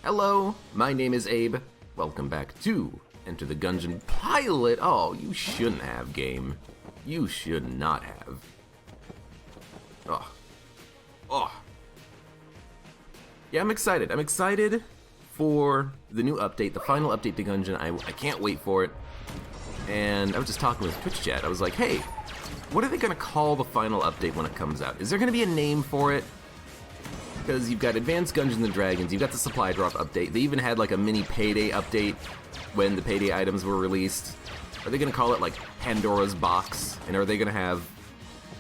Hello, my name is Abe. Welcome back to Enter the Gungeon pilot. Oh, you shouldn't have, game. You should not have. Oh. Yeah, I'm excited. I'm excited for the new update, the final update to Gungeon. I can't wait for it. And I was just talking with Twitch chat. I was like, hey, what are they going to call the final update when it comes out? Is there going to be a name for it? Because you've got Advanced Gungeons and Dragons, you've got the supply drop update. They even had like a mini payday update when the payday items were released. Are they going to call it like Pandora's Box? And are they going to have,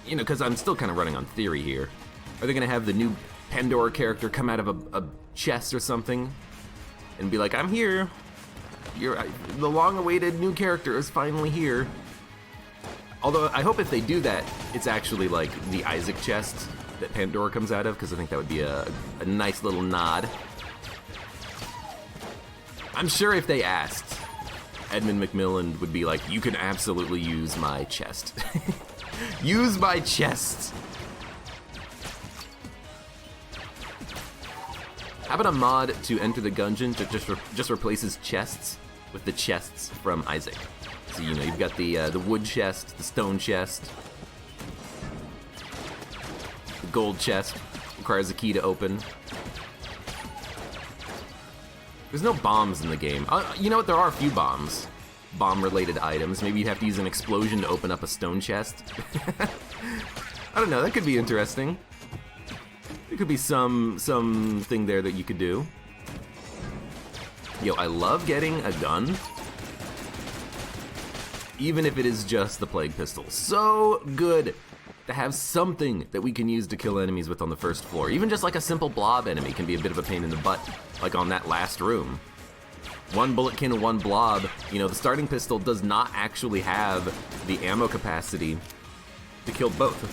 you know, because I'm still kind of running on theory here. Are they going to have the new Pandora character come out of a chest or something and be like, I'm here. The long-awaited new character is finally here. Although I hope if they do that, it's actually like the Isaac chest that Pandora comes out of, because I think that would be a nice little nod. I'm sure if they asked, Edmund McMillan would be like, you can absolutely use my chest. Use my chest! How about a mod to Enter the Gungeon that just replaces chests with the chests from Isaac? So, you know, you've got the wood chest, the stone chest, the gold chest, requires a key to open. There's no bombs in the game. You know what, there are a few bombs. Bomb-related items. Maybe you'd have to use an explosion to open up a stone chest. I don't know, that could be interesting. There could be something there that you could do. Yo, I love getting a gun. Even if it is just the Plague Pistol. So good to have something that we can use to kill enemies with on the first floor. Even just like a simple blob enemy can be a bit of a pain in the butt, like on that last room. One bullet can one blob. You know, the starting pistol does not actually have the ammo capacity to kill both.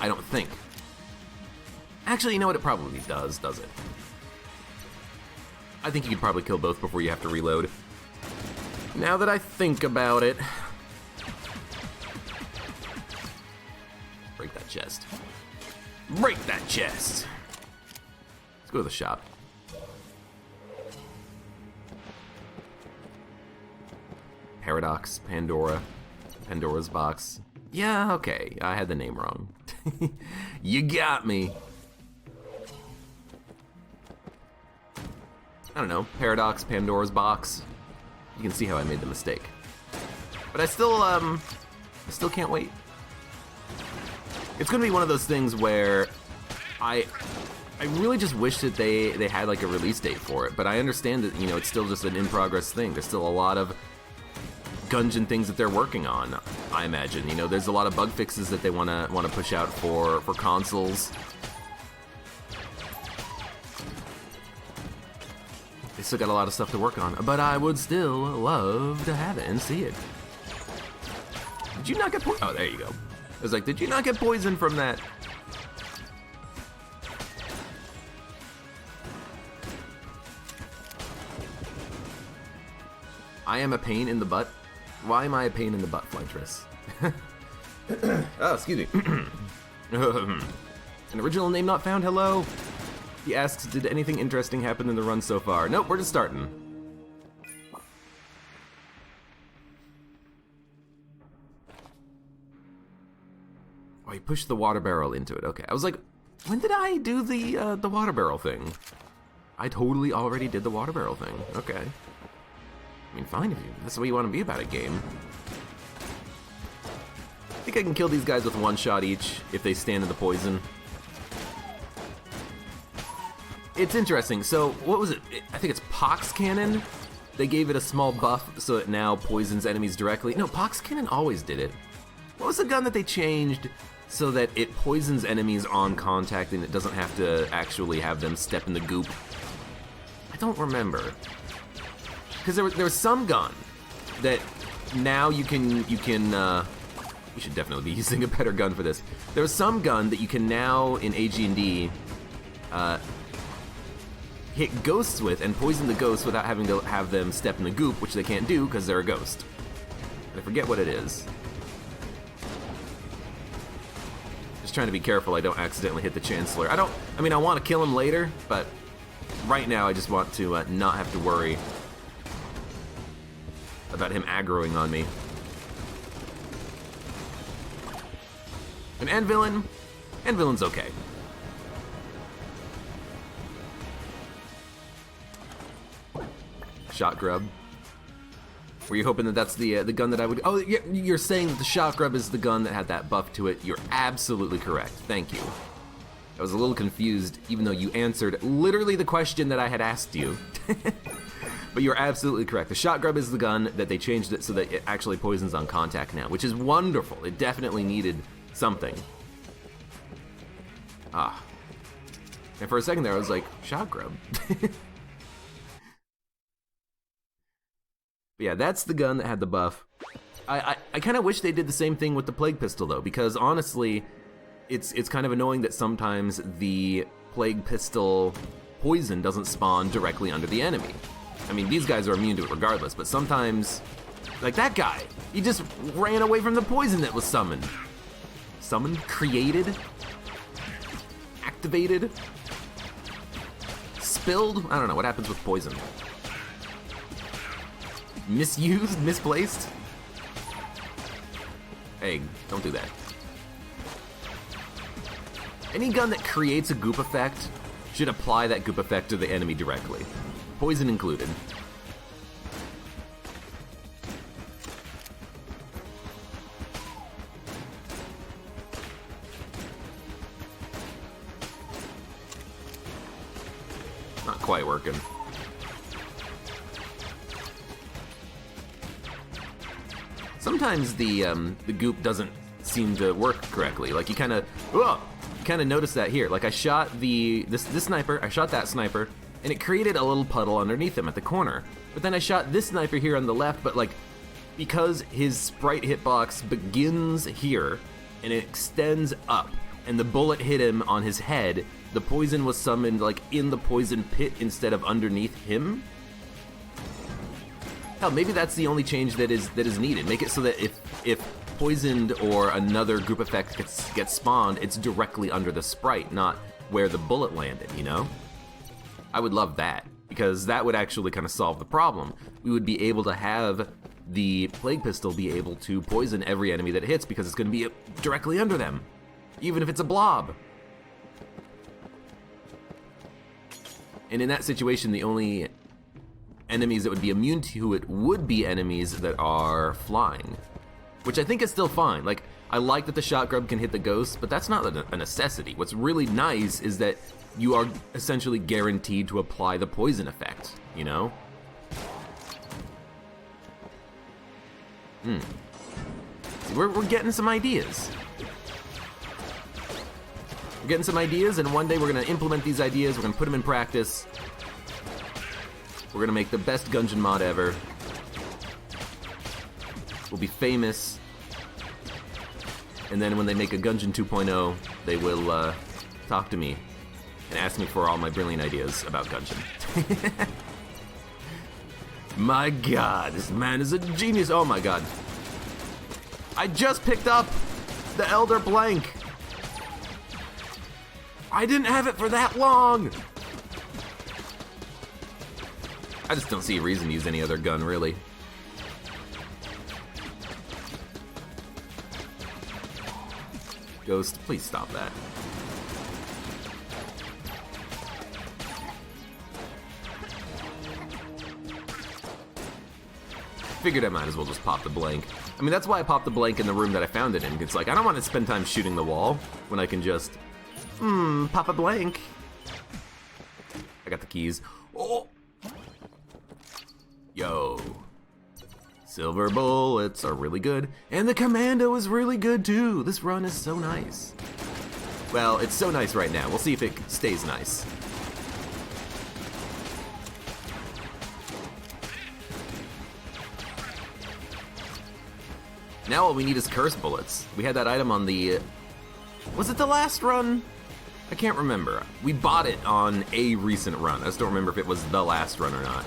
I don't think. Actually, you know what? It probably does it? I think you could probably kill both before you have to reload. Now that I think about it. Break that chest. Break that chest! Let's go to the shop. Paradox, Pandora, Pandora's box. Yeah, okay, I had the name wrong. You got me. I don't know, Paradox, Pandora's box. You can see how I made the mistake. But I still can't wait. It's gonna be one of those things where I really just wish that they had like a release date for it, but I understand that, you know, it's still just an in-progress thing. There's still a lot of Gungeon things that they're working on, I imagine. You know, there's a lot of bug fixes that they wanna push out for consoles. They still got a lot of stuff to work on, but I would still love to have it and see it. Did you not get poisoned? Oh, there you go. I was like, did you not get poisoned from that? I am a pain in the butt. Why am I a pain in the butt, Flytress? Oh, excuse me. An original name not found, hello? He asks, did anything interesting happen in the run so far? Nope, we're just starting. Oh, you pushed the water barrel into it. Okay, I was like, when did I do the water barrel thing? I totally already did the water barrel thing. Okay. I mean, fine, if that's the way you want to be about a game. I think I can kill these guys with one shot each if they stand in the poison. It's interesting. So, what was it? I think it's Pox Cannon. They gave it a small buff so it now poisons enemies directly. No, Pox Cannon always did it. What was the gun that they changed so that it poisons enemies on contact and it doesn't have to actually have them step in the goop? I don't remember. Because there was some gun that now you can we should definitely be using a better gun for this. There was some gun that you can now in AG&D hit ghosts with and poison the ghosts without having to have them step in the goop, which they can't do because they're a ghost. I forget what it is. Just trying to be careful I don't accidentally hit the Chancellor. I mean, I want to kill him later, but right now I just want to not have to worry about him aggroing on me. And Anvilin's okay. Shot grub. Were you hoping that that's the gun that I would... Oh, you're saying that the shot grub is the gun that had that buff to it. You're absolutely correct. Thank you. I was a little confused, even though you answered literally the question that I had asked you. But you're absolutely correct. The shot grub is the gun that they changed it so that it actually poisons on contact now, which is wonderful. It definitely needed something. Ah. And for a second there, I was like, shot grub. But yeah, that's the gun that had the buff. I kind of wish they did the same thing with the plague pistol though, because honestly, it's kind of annoying that sometimes the plague pistol poison doesn't spawn directly under the enemy. I mean, these guys are immune to it regardless, but sometimes, like that guy, he just ran away from the poison that was summoned. Summoned? Created? Activated? Spilled? I don't know, what happens with poison? Misused? Misplaced? Hey, don't do that. Any gun that creates a goop effect should apply that goop effect to the enemy directly. Poison included. Not quite working. Sometimes the goop doesn't seem to work correctly. Like you kind of notice that here. Like I shot this sniper, I shot that sniper, and it created a little puddle underneath him at the corner. But then I shot this sniper here on the left, but like because his sprite hitbox begins here and it extends up, and the bullet hit him on his head, the poison was summoned like in the poison pit instead of underneath him. Hell, maybe that's the only change that is needed. Make it so that if poisoned or another group effect gets spawned, it's directly under the sprite, not where the bullet landed, you know? I would love that, because that would actually kind of solve the problem. We would be able to have the plague pistol be able to poison every enemy that it hits, because it's going to be directly under them, even if it's a blob. And in that situation, the only enemies that would be immune to it would be enemies that are flying, which I think is still fine. Like, I like that the shot grub can hit the ghosts, but that's not a necessity. What's really nice is that you are essentially guaranteed to apply the poison effect, you know? See, we're getting some ideas. We're getting some ideas, and one day we're gonna implement these ideas, we're gonna put them in practice. We're gonna make the best Gungeon mod ever. We'll be famous. And then when they make a Gungeon 2.0, they will talk to me and ask me for all my brilliant ideas about Gungeon. My god, this man is a genius. Oh my god. I just picked up the Elder Blank. I didn't have it for that long. I just don't see a reason to use any other gun, really. Ghost, please stop that. Figured I might as well just pop the blank. I mean, that's why I popped the blank in the room that I found it in. It's like, I don't want to spend time shooting the wall when I can just, pop a blank. I got the keys. Oh! Yo. Silver bullets are really good, and the commando is really good too. This run is so nice. Well, it's so nice right now. We'll see if it stays nice. Now all we need is curse bullets. We had that item on the... was it the last run? I can't remember. We bought it on a recent run. I just don't remember if it was the last run or not.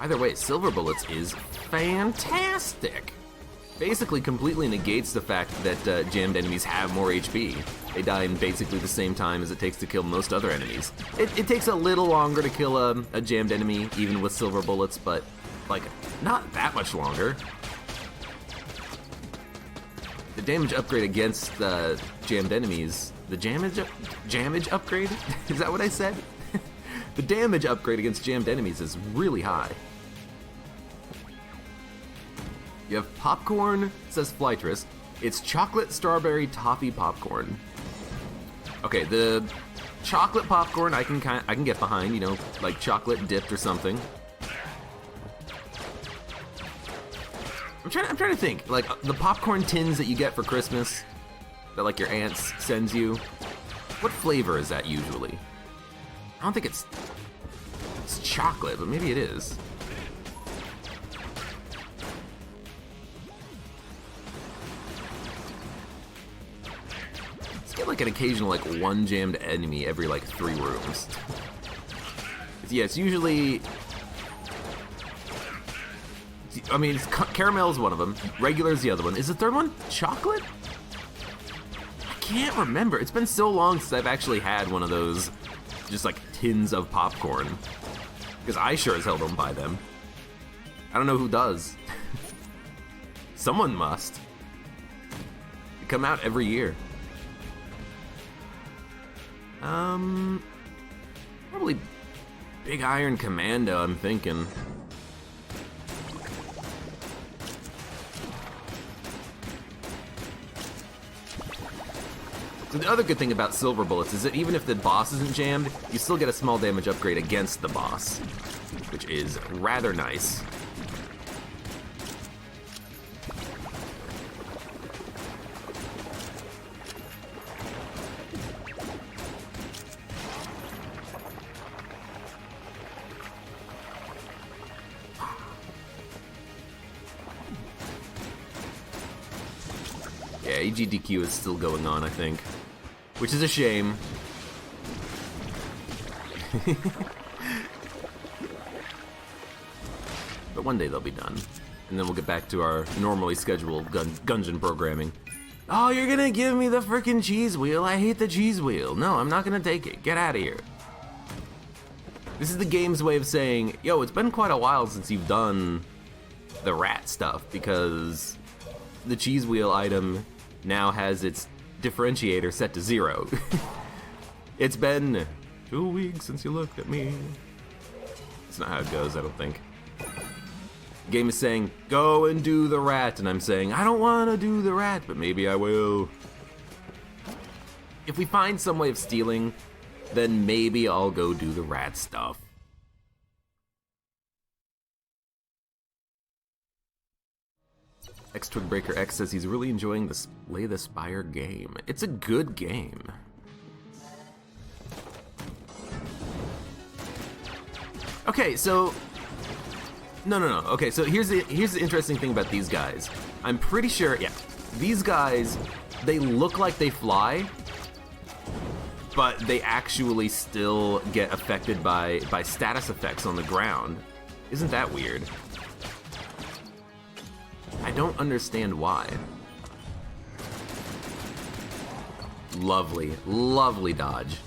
Either way, silver bullets is fantastic. basically completely negates the fact that jammed enemies have more HP. They die in basically the same time as it takes to kill most other enemies. It takes a little longer to kill a jammed enemy, even with silver bullets, but like, not that much longer. The damage upgrade against jammed enemies, the jamage upgrade? Is that what I said? The damage upgrade against jammed enemies is really high. You have popcorn, says Flytress. It's chocolate strawberry toffee popcorn. Okay, the chocolate popcorn I can get behind, you know, like chocolate dipped or something. I'm trying to think, like the popcorn tins that you get for Christmas, that like your aunt sends you. What flavor is that usually? I don't think it's chocolate, but maybe it is. Get like an occasional like one jammed enemy every like 3 rooms. Yeah, it's usually, I mean, caramel's one of them. Regular's the other one. Is the third one chocolate? I can't remember. It's been so long since I've actually had one of those just like tins of popcorn, because I sure as hell don't buy them. I don't know who does. Someone must. They come out every year. Probably Big Iron Commando, I'm thinking. So the other good thing about silver bullets is that even if the boss isn't jammed, you still get a small damage upgrade against the boss, which is rather nice. Yeah, AGDQ is still going on, I think. Which is a shame. But one day they'll be done. And then we'll get back to our normally scheduled Gungeon programming. Oh, you're gonna give me the frickin' cheese wheel? I hate the cheese wheel. No, I'm not gonna take it. Get out of here. This is the game's way of saying, yo, it's been quite a while since you've done the rat stuff, because the cheese wheel item now has its differentiator set to 0. It's been 2 weeks since you looked at me. That's not how it goes, I don't think. The game is saying, go and do the rat, and I'm saying, I don't want to do the rat, but maybe I will. If we find some way of stealing, then maybe I'll go do the rat stuff. X-Twigbreaker X says he's really enjoying the Slay the Spire game. It's a good game. Okay, so no. Okay, so here's the interesting thing about these guys. I'm pretty sure, yeah, these guys, they look like they fly, but they actually still get affected by status effects on the ground. Isn't that weird? I don't understand why. Lovely, lovely dodge.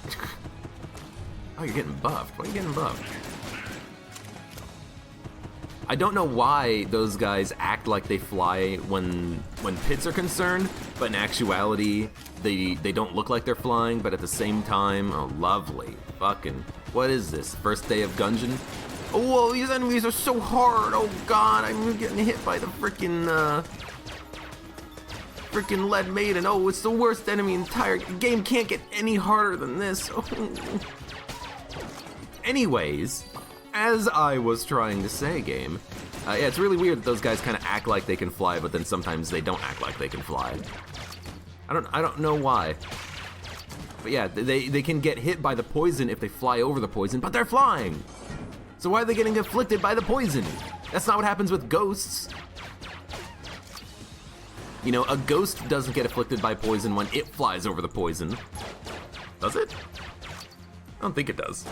Oh, you're getting buffed. Why are you getting buffed? I don't know why those guys act like they fly when pits are concerned, but in actuality, they don't look like they're flying, but at the same time, oh, lovely. Fucking, what is this? First day of Gungeon? Oh, whoa, these enemies are so hard. Oh god, I'm getting hit by the freaking lead maiden. Oh, it's the worst enemy in the entire game. Can't get any harder than this. Oh. Anyways, as I was trying to say, game, yeah, it's really weird that those guys kind of act like they can fly, but then sometimes they don't act like they can fly. I don't know why. But yeah, they can get hit by the poison if they fly over the poison, but they're flying. So why are they getting afflicted by the poison? That's not what happens with ghosts. You know, a ghost doesn't get afflicted by poison when it flies over the poison. Does it? I don't think it does.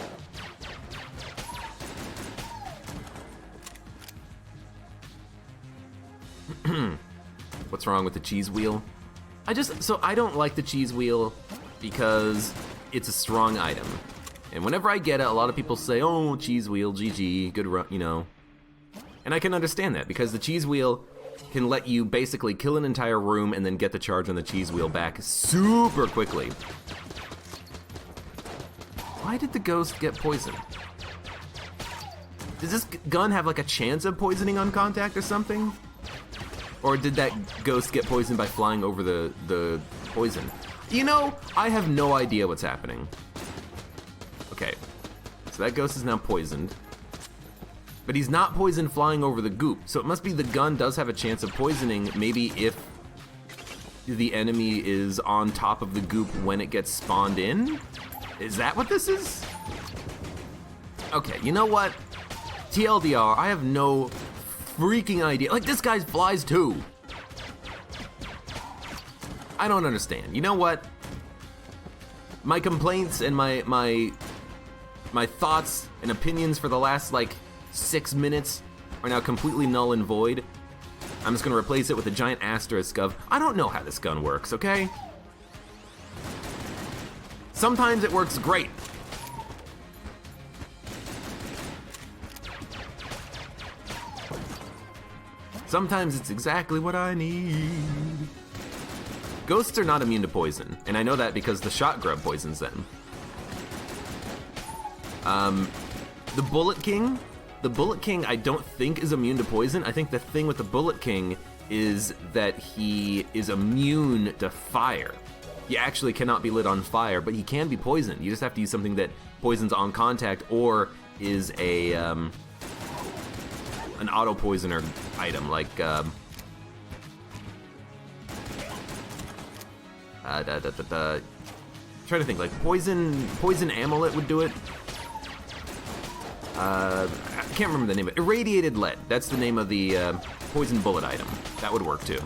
What's wrong with the cheese wheel? So I don't like the cheese wheel because it's a strong item. And whenever I get it, a lot of people say, oh, cheese wheel, GG, good run, you know. And I can understand that, because the cheese wheel can let you basically kill an entire room and then get the charge on the cheese wheel back super quickly. Why did the ghost get poisoned? Does this gun have like a chance of poisoning on contact or something? Or did that ghost get poisoned by flying over the poison? You know, I have no idea what's happening. Okay, so that ghost is now poisoned. But he's not poisoned flying over the goop, so it must be the gun does have a chance of poisoning, maybe if the enemy is on top of the goop when it gets spawned in? Is that what this is? Okay, you know what? TLDR, I have no freaking idea. Like, this guy flies too. I don't understand. You know what? My complaints and my thoughts and opinions for the last, like, 6 minutes are now completely null and void. I'm just gonna replace it with a giant asterisk of, I don't know how this gun works, okay? Sometimes it works great. Sometimes it's exactly what I need. Ghosts are not immune to poison, and I know that because the shot grub poisons them. The Bullet King I don't think is immune to poison. I think the thing with the Bullet King is that he is immune to fire. He actually cannot be lit on fire, but he can be poisoned. You just have to use something that poisons on contact or is an auto poisoner item, like trying to think, like poison amulet would do it. I can't remember the name of it. Irradiated lead. That's the name of the poison bullet item. That would work too.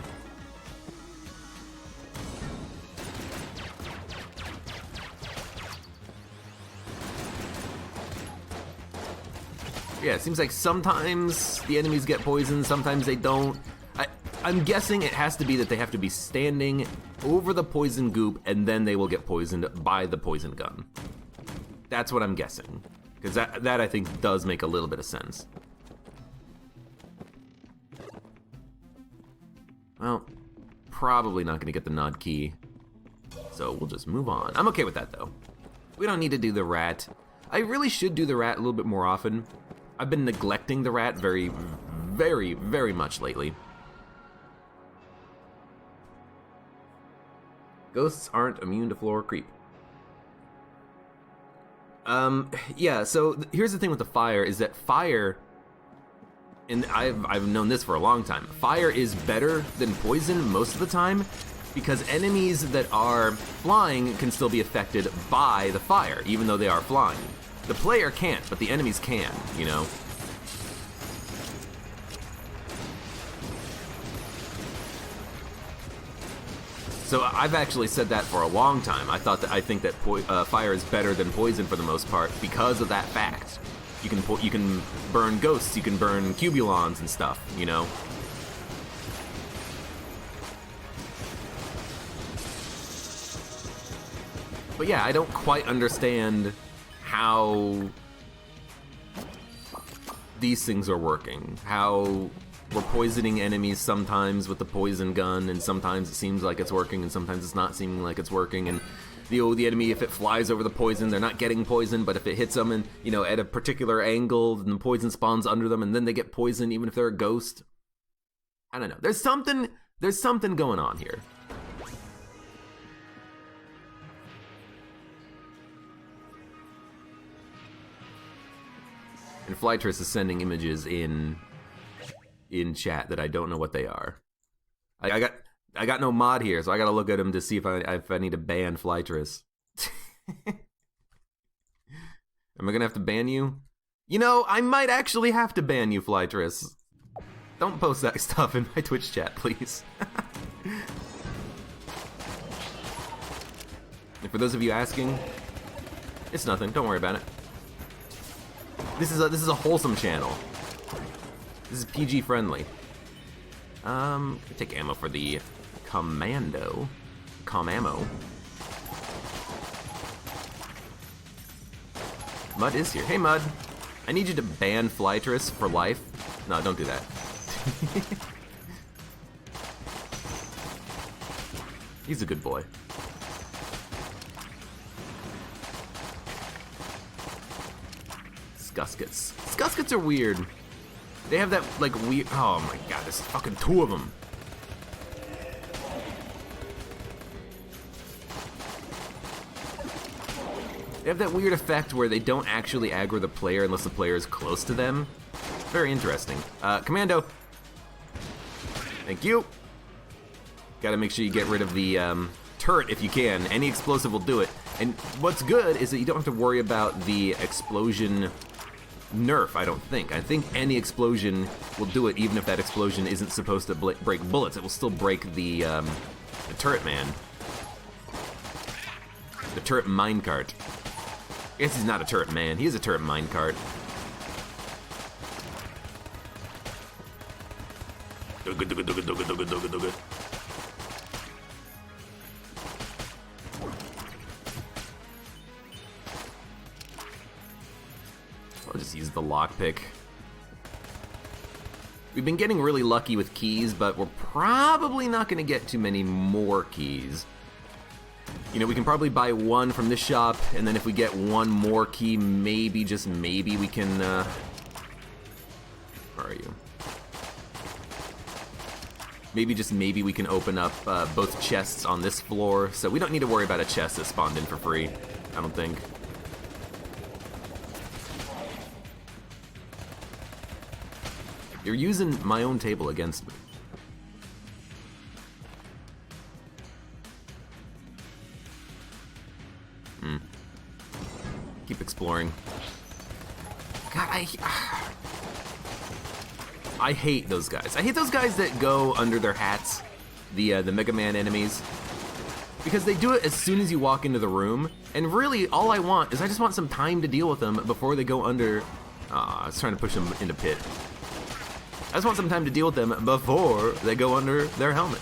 Yeah, it seems like sometimes the enemies get poisoned, sometimes they don't. I'm guessing it has to be that they have to be standing over the poison goop and then they will get poisoned by the poison gun. That's what I'm guessing. Because that I think does make a little bit of sense. Well, probably not gonna get the nod key. So we'll just move on. I'm okay with that though. We don't need to do the rat. I really should do the rat a little bit more often. I've been neglecting the rat very, very, very much lately. Ghosts aren't immune to floor creep. Yeah, so here's the thing with the fire, is that fire, and I've known this for a long time, fire is better than poison most of the time, because enemies that are flying can still be affected by the fire, even though they are flying. The player can't, but the enemies can, you know? So I've actually said that for a long time. I think that fire is better than poison for the most part because of that fact. You can burn ghosts, you can burn cubulons and stuff, you know? But yeah, I don't quite understand how these things are working. How we're poisoning enemies sometimes with the poison gun, and sometimes it seems like it's working, and sometimes it's not seeming like it's working. And the enemy, if it flies over the poison, they're not getting poisoned, but if it hits them and, you know, at a particular angle, then the poison spawns under them, and then they get poisoned even if they're a ghost. I don't know. There's something going on here. And Flytress is sending images in chat that I don't know what they are. I got no mod here, so I gotta look at them to see if I need to ban Flytress. Am I gonna have to ban you? You know, I might actually have to ban you, Flytress. Don't post that stuff in my Twitch chat, please. And for those of you asking, it's nothing. Don't worry about it. This is a wholesome channel. This is PG friendly. Take ammo for the commando. Ammo. Mud is here. Hey, Mud. I need you to ban Flytress for life. No, don't do that. He's a good boy. Skuskets. Skuskets are weird. They have that, like, weird... Oh my god, there's fucking 2 of them. They have that weird effect where they don't actually aggro the player unless the player is close to them. Very interesting. Commando. Thank you. Gotta make sure you get rid of the turret if you can. Any explosive will do it. And what's good is that you don't have to worry about the explosion nerf, I don't think. I think any explosion will do it, even if that explosion isn't supposed to break bullets. It will still break the turret man. The turret minecart. I guess he's not a turret man. He is a turret minecart. I'll just use the lockpick. We've been getting really lucky with keys, but we're probably not going to get too many more keys. You know, we can probably buy 1 from this shop, and then if we get 1 more key, maybe, just maybe, we can, where are you? Maybe, just maybe, we can open up both chests on this floor, so we don't need to worry about a chest that spawned in for free, I don't think. You're using my own table against me. Keep exploring. God, I hate those guys. I hate those guys that go under their hats, the Mega Man enemies, because they do it as soon as you walk into the room, and really all I want is I just want some time to deal with them before they go under... I was trying to push them into pit. I just want some time to deal with them before they go under their helmet.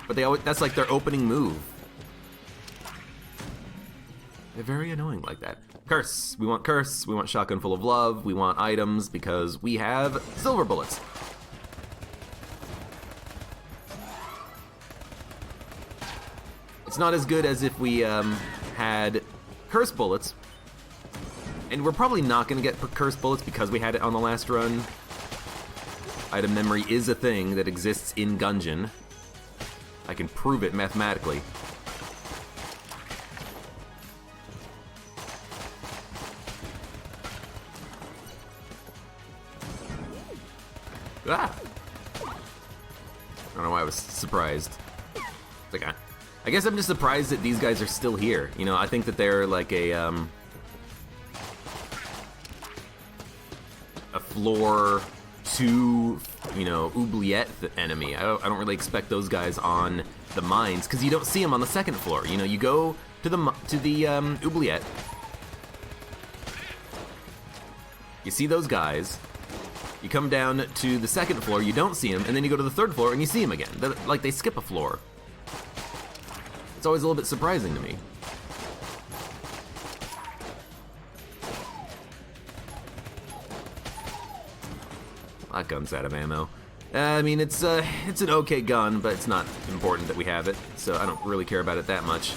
But they always, that's like their opening move. They're very annoying like that. Curse. We want curse. We want shotgun full of love. We want items because we have silver bullets. It's not as good as if we had curse bullets. And we're probably not going to get curse bullets because we had it on the last run. Item memory is a thing that exists in Gungeon. I can prove it mathematically. Ah! I don't know why I was surprised. It's like, I guess I'm just surprised that these guys are still here. You know, I think that they're like a floor 2, you know, oubliette enemy. I don't really expect those guys on the mines because you don't see them on the second floor. You know, you go to the oubliette, you see those guys. You come down to the second floor, you don't see them, and then you go to the third floor and you see them again. Like they skip a floor. It's always a little bit surprising to me. That gun's out of ammo. I mean, it's an okay gun, but it's not important that we have it, so I don't really care about it that much.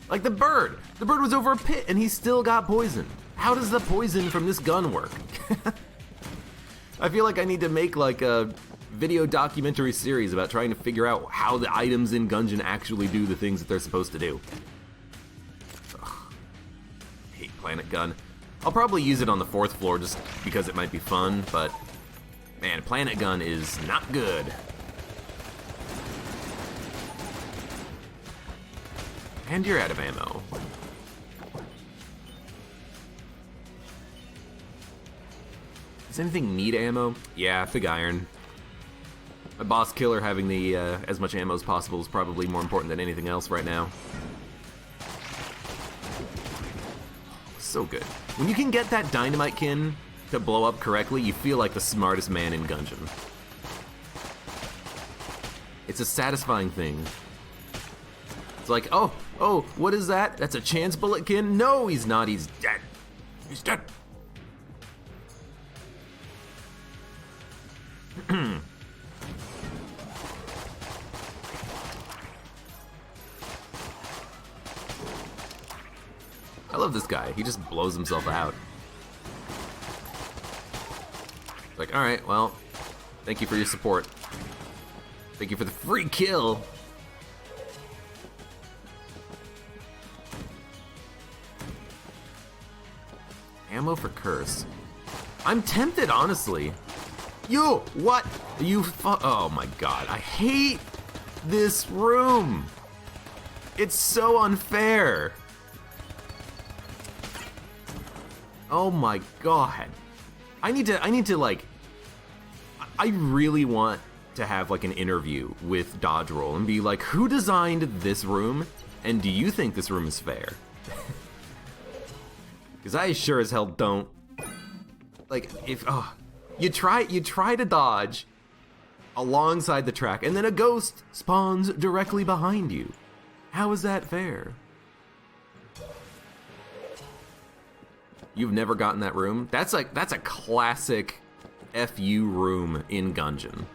Like the bird! The bird was over a pit and he still got poisoned. How does the poison from this gun work? I feel like I need to make like a video documentary series about trying to figure out how the items in Gungeon actually do the things that they're supposed to do. Ugh. I hate Planet Gun. I'll probably use it on the 4th floor just because it might be fun, but man, Planet Gun is not good. And you're out of ammo. Does anything need ammo? Yeah, Big Iron. A boss killer having the as much ammo as possible is probably more important than anything else right now. So good. When you can get that dynamite kin to blow up correctly, you feel like the smartest man in Gungeon. It's a satisfying thing. It's like, oh, what is that? That's a chance bulletkin? No, he's not. He's dead. He's dead. I love this guy. He just blows himself out. It's like, all right, well, thank you for your support. Thank you for the free kill. Ammo for curse. I'm tempted, honestly. You, what? Oh my god, I hate this room. It's so unfair. Oh my god. I need to like, I really want to have like an interview with Dodge Roll and be like, who designed this room? And do you think this room is fair? Because I sure as hell don't. Like, if, you try to dodge alongside the track and then a ghost spawns directly behind you. How is that fair? You've never gotten that room? That's a classic FU room in Gungeon.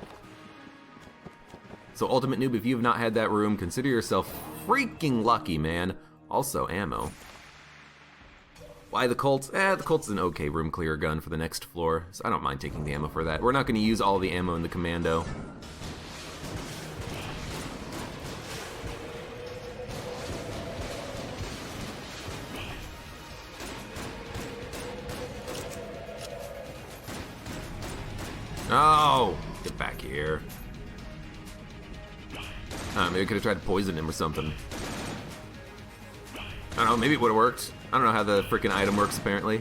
So Ultimate Noob, if you have not had that room, consider yourself freaking lucky, man. Also, ammo. Why the Colts? The Colt's an okay room clear gun for the next floor, so I don't mind taking the ammo for that. We're not going to use all the ammo in the Commando. Oh! Get back here. Maybe I could have tried to poison him or something. I don't know, maybe it would have worked. I don't know how the freaking item works, apparently.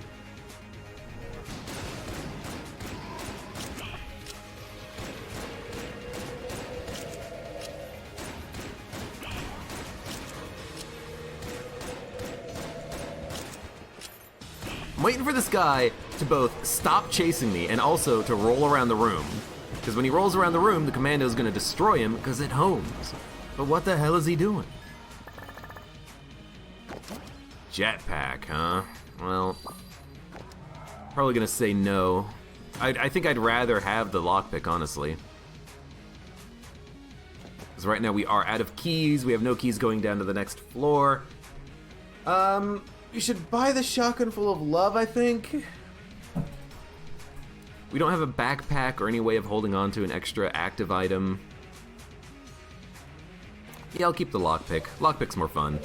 I'm waiting for this guy to both stop chasing me and also to roll around the room. Because when he rolls around the room, the Commando's gonna destroy him because it homes. But what the hell is he doing? Jetpack, huh? Well, probably gonna say no. I think I'd rather have the lockpick, honestly. Because right now we are out of keys. We have no keys going down to the next floor. You should buy the shotgun full of love, I think. We don't have a backpack or any way of holding on to an extra active item. Yeah, I'll keep the lockpick. Lockpick's more fun.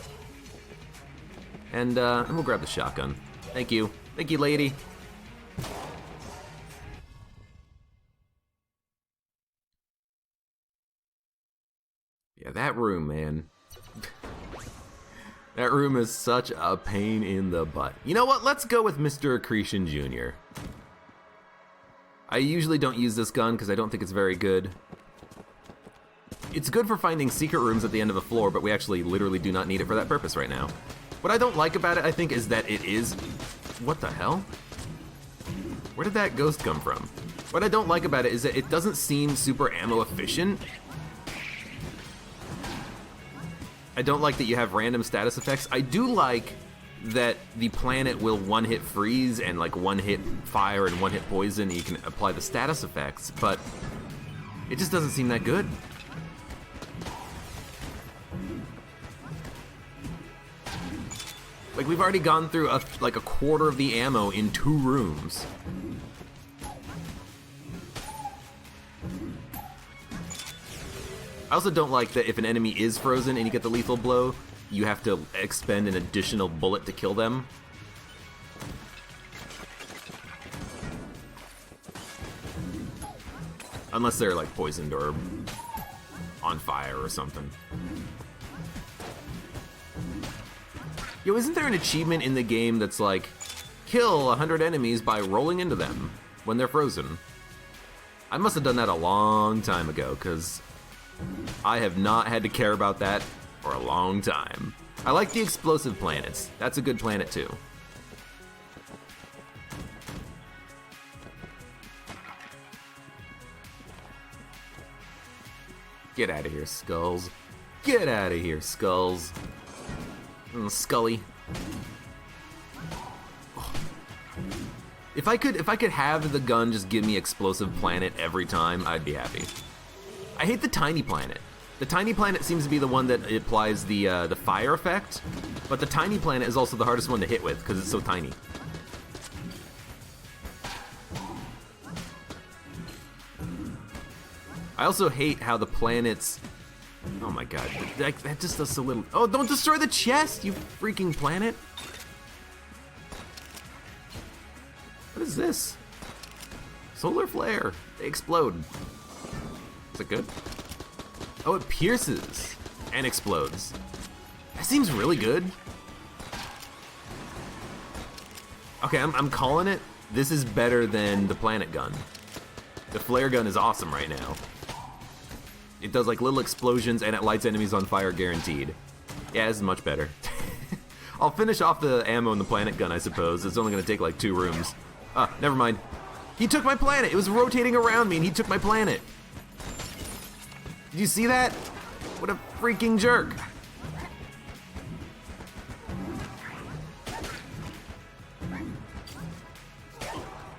And we'll grab the shotgun. Thank you. Thank you, lady. Yeah, that room, man. That room is such a pain in the butt. You know what? Let's go with Mr. Accretion Jr. I usually don't use this gun because I don't think it's very good. It's good for finding secret rooms at the end of a floor, but we actually literally do not need it for that purpose right now. What I don't like about it, I think, is that it is... What the hell? Where did that ghost come from? What I don't like about it is that it doesn't seem super ammo efficient. I don't like that you have random status effects. I do like that the planet will one-hit freeze and like one-hit fire and one-hit poison, and you can apply the status effects, but it just doesn't seem that good. Like, we've already gone through like a quarter of the ammo in 2 rooms. I also don't like that if an enemy is frozen and you get the lethal blow, you have to expend an additional bullet to kill them. Unless they're like poisoned or on fire or something. Yo, isn't there an achievement in the game that's like, kill 100 enemies by rolling into them when they're frozen? I must have done that a long time ago, because I have not had to care about that for a long time. I like the explosive planets. That's a good planet too. Get out of here, Skulls. Get out of here, Skulls. Scully. Oh. If I could have the gun just give me explosive planet every time, I'd be happy. I hate the tiny planet. The tiny planet seems to be the one that applies the fire effect, but the tiny planet is also the hardest one to hit with because it's so tiny. I also hate how the planets... Oh my god, that just does so little... Oh, don't destroy the chest, you freaking planet! What is this? Solar flare. They explode. Is it good? Oh, it pierces and explodes. That seems really good. Okay, I'm calling it. This is better than the planet gun. The flare gun is awesome right now. It does like little explosions and it lights enemies on fire guaranteed. Yeah, this is much better. I'll finish off the ammo in the planet gun, I suppose. It's only gonna take like 2 rooms. Ah, never mind. He took my planet. It was rotating around me and he took my planet. Did you see that? What a freaking jerk.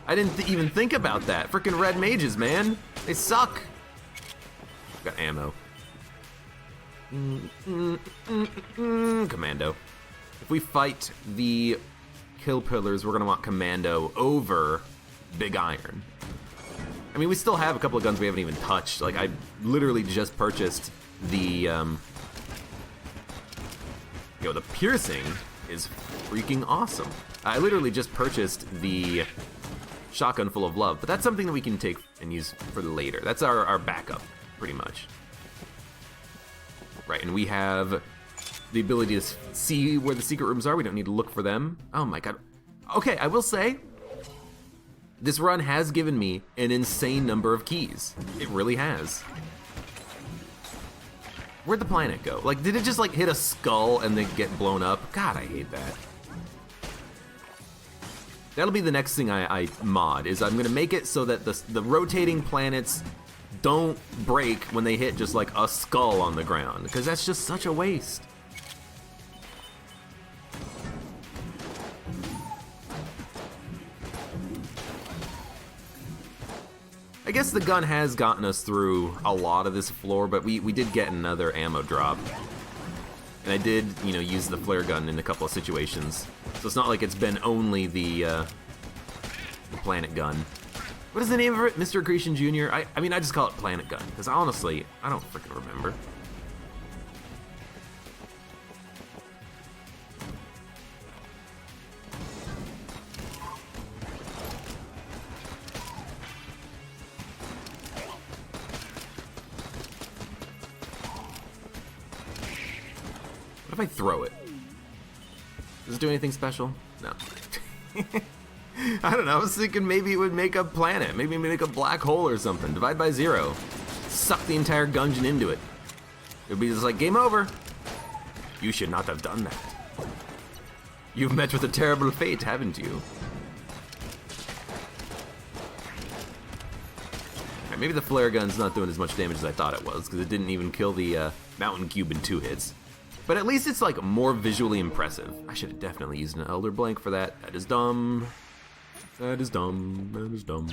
I didn't even think about that. Frickin' red mages, man. They suck. Got ammo. Commando. If we fight the kill pillars, we're gonna want commando over big iron. I mean, we still have a couple of guns we haven't even touched. Like, I literally just purchased the, Yo, the piercing is freaking awesome. I literally just purchased the shotgun full of love, but that's something that we can take and use for later. That's our backup, pretty much. Right, and we have the ability to see where the secret rooms are. We don't need to look for them. Oh my god. Okay, I will say, this run has given me an insane number of keys. It really has. Where'd the planet go? Like, did it just like hit a skull and then get blown up? God, I hate that. That'll be the next thing I mod, is I'm gonna make it so that the rotating planets don't break when they hit just like a skull on the ground, because that's just such a waste. I guess the gun has gotten us through a lot of this floor, but we did get another ammo drop. And I did, you know, use the flare gun in a couple of situations. So it's not like it's been only the planet gun. What is the name of it? Mr. Accretion Jr.? I mean, I just call it planet gun, because honestly, I don't freaking remember. What if I throw it? Does it do anything special? No. I don't know, I was thinking maybe it would make a planet. Maybe make a black hole or something. Divide by 0. Suck the entire Gungeon into it. It would be just like, game over. You should not have done that. You've met with a terrible fate, haven't you? Right, maybe the flare gun's not doing as much damage as I thought it was, because it didn't even kill the mountain cube in 2 hits. But at least it's like more visually impressive. I should have definitely used an Elder Blank for that. That is dumb. That is dumb. That is dumb.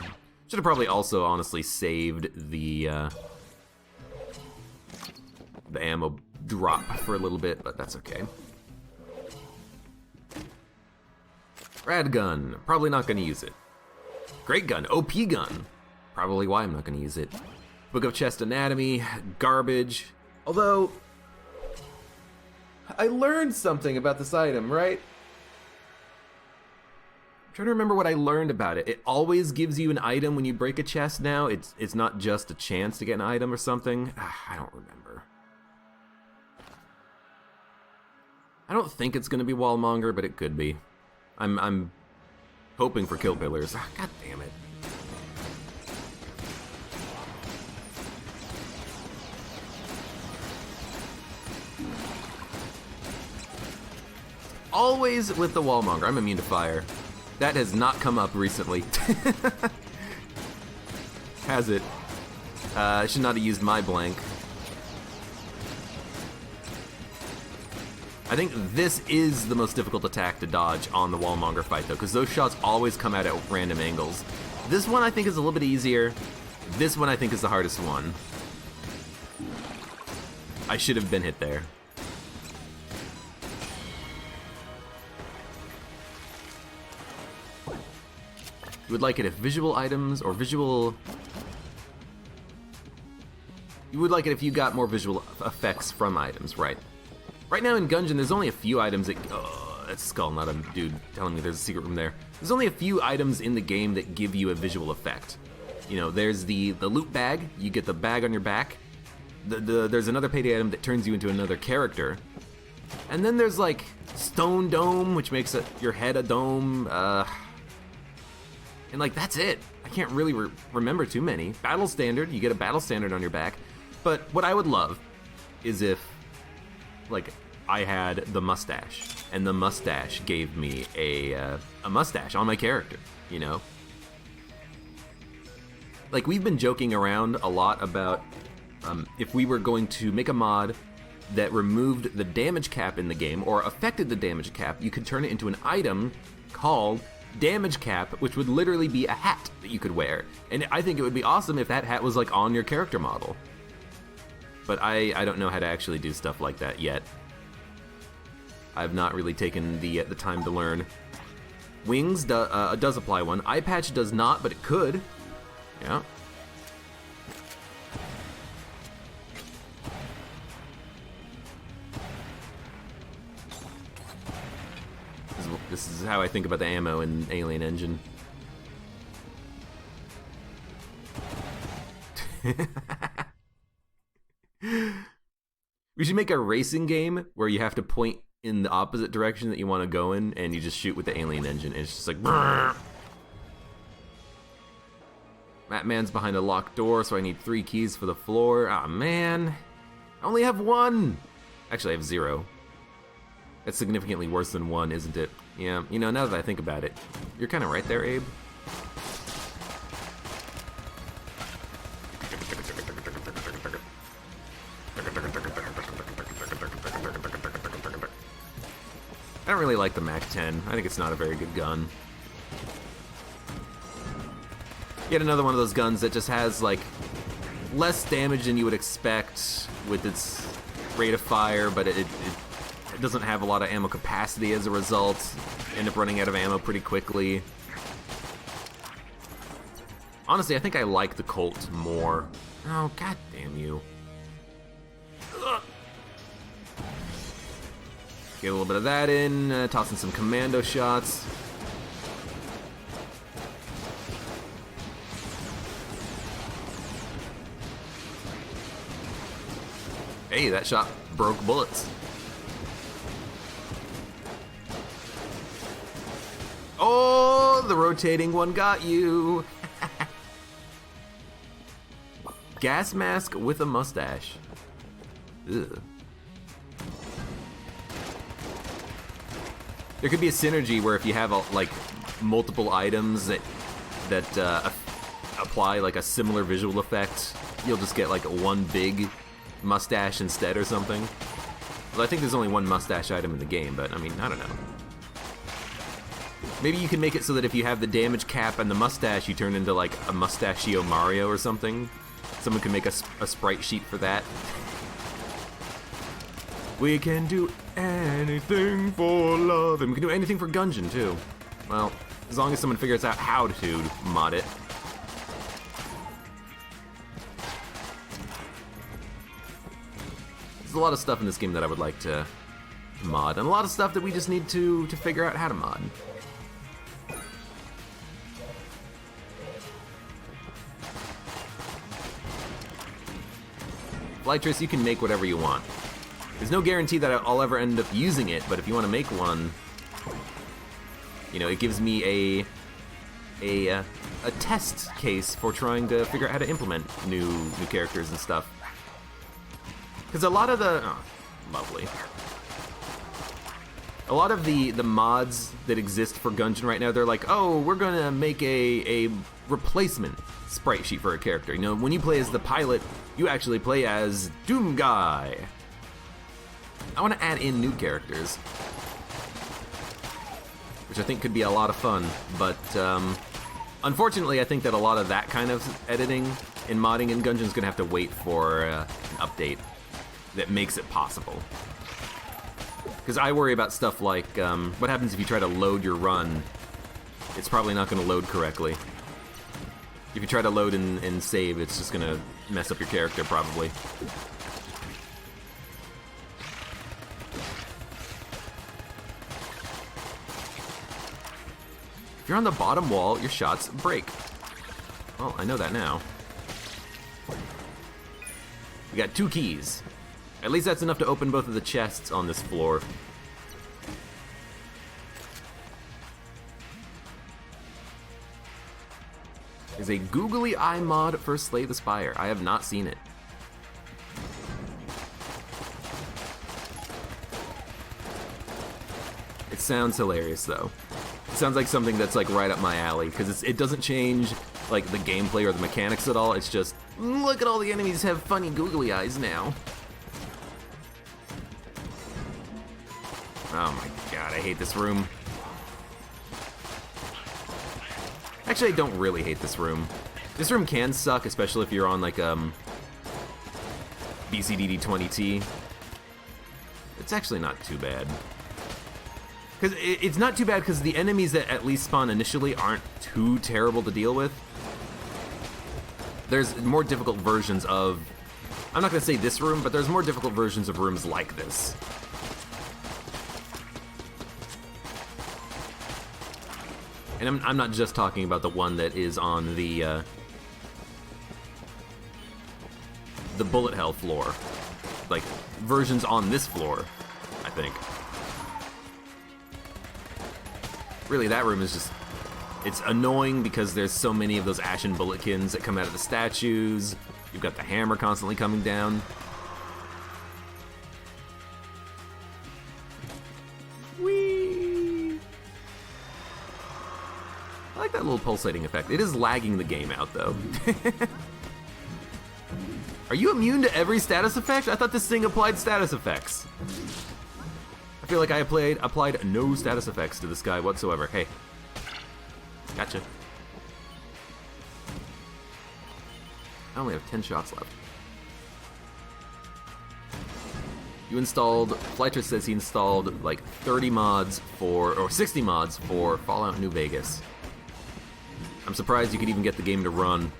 Should have probably also honestly saved the ammo drop for a little bit, but that's okay. Rad gun. Probably not gonna use it. Great gun. OP gun. Probably why I'm not gonna use it. Book of Chest Anatomy. Garbage. Although I learned something about this item, right? I'm trying to remember what I learned about it. It always gives you an item when you break a chest now. It's not just a chance to get an item or something. I don't remember. I don't think it's gonna be Wallmonger, but it could be. I'm hoping for kill pillars. God damn it. Always with the Wallmonger. I'm immune to fire. That has not come up recently. Has it? I should not have used my blank. I think this is the most difficult attack to dodge on the Wallmonger fight, though, because those shots always come out at random angles. This one I think is a little bit easier. This one I think is the hardest one. I should have been hit there. You would like it if visual items or visual... You would like it if you got more visual effects from items, right? Right now in Gungeon, there's only a few items that... Oh, that's Skull, not a dude telling me there's a secret room there. There's only a few items in the game that give you a visual effect. You know, there's the loot bag. You get the bag on your back. There's another payday item that turns you into another character. And then there's, like, Stone Dome, which makes your head a dome. And, like, that's it. I can't really remember too many. Battle Standard, you get a Battle Standard on your back. But what I would love is if, like, I had the mustache, and the mustache gave me a mustache on my character, you know? Like, we've been joking around a lot about if we were going to make a mod that removed the damage cap in the game, or affected the damage cap, you could turn it into an item called Damage Cap, which would literally be a hat that you could wear. And I think it would be awesome if that hat was, like, on your character model. But I don't know how to actually do stuff like that yet. I've not really taken the time to learn. Wings does apply one. Eye Patch does not, but it could. Yeah. This is how I think about the ammo in Alien Engine. We should make a racing game where you have to point in the opposite direction that you want to go in, and you just shoot with the Alien Engine, and it's just like... Brrr. Man's behind a locked door, so I need 3 keys for the floor. Aw, man. I only have 1! Actually, I have 0. That's significantly worse than 1, isn't it? Yeah, you know, now that I think about it, you're kind of right there, Abe. I don't really like the MAC-10. I think it's not a very good gun. Yet another one of those guns that just has, like, less damage than you would expect with its rate of fire, but it doesn't have a lot of ammo capacity as a result. End up running out of ammo pretty quickly. Honestly, I think I like the Colt more. Oh, god damn you. Ugh. Get a little bit of that in, tossing some commando shots. Hey, that shot broke bullets. Oh, the rotating one got you. Gas mask with a mustache. Ugh. There could be a synergy where if you have like multiple items that apply like a similar visual effect, you'll just get like one big mustache instead or something. Well, I think there's only one mustache item in the game, but I mean, I don't know. Maybe you can make it so that if you have the damage cap and the mustache, you turn into like a Mustachio Mario or something. Someone can make a sprite sheet for that. We can do anything for love. And we can do anything for Gungeon, too. Well, as long as someone figures out how to mod it. There's a lot of stuff in this game that I would like to mod, and a lot of stuff that we just need to figure out how to mod. Flytrace, you can make whatever you want. There's no guarantee that I'll ever end up using it, but if you want to make one, you know, it gives me a test case for trying to figure out how to implement new characters and stuff. Because a lot of the... Oh, lovely. A lot of the mods that exist for Gungeon right now, they're like, oh, we're going to make a replacement sprite sheet for a character. You know, when you play as the pilot, you actually play as Doom Guy. I want to add in new characters, which I think could be a lot of fun, but unfortunately I think that a lot of that kind of editing and modding in Gungeon is going to have to wait for an update that makes it possible. Because I worry about stuff like, what happens if you try to load your run? It's probably not going to load correctly. If you try to load and save, it's just going to mess up your character, probably. If you're on the bottom wall, your shots break. Well, I know that now. We got 2 keys. At least that's enough to open both of the chests on this floor. There's a googly eye mod for Slay the Spire. I have not seen it. It sounds hilarious, though. It sounds like something that's like right up my alley, because it doesn't change like the gameplay or the mechanics at all. It's just, look at all the enemies have funny googly eyes now. Oh my god, I hate this room. Actually, I don't really hate this room. This room can suck, especially if you're on like BCDD20T. It's actually not too bad. Because it's not too bad because the enemies that at least spawn initially aren't too terrible to deal with. There's more difficult versions of... I'm not going to say this room, but there's more difficult versions of rooms like this. And I'm not just talking about the one that is on the bullet hell floor. Like, versions on this floor, I think. Really, that room is just... It's annoying because there's so many of those ashen bulletkins that come out of the statues. You've got the hammer constantly coming down. Whee! I like that little pulsating effect. It is lagging the game out, though. Are you immune to every status effect? I thought this thing applied status effects. I feel like I applied no status effects to this guy whatsoever. Hey. Gotcha. I only have 10 shots left. You installed... Flytress says he installed like 30 mods for... or 60 mods for Fallout New Vegas. I'm surprised you could even get the game to run.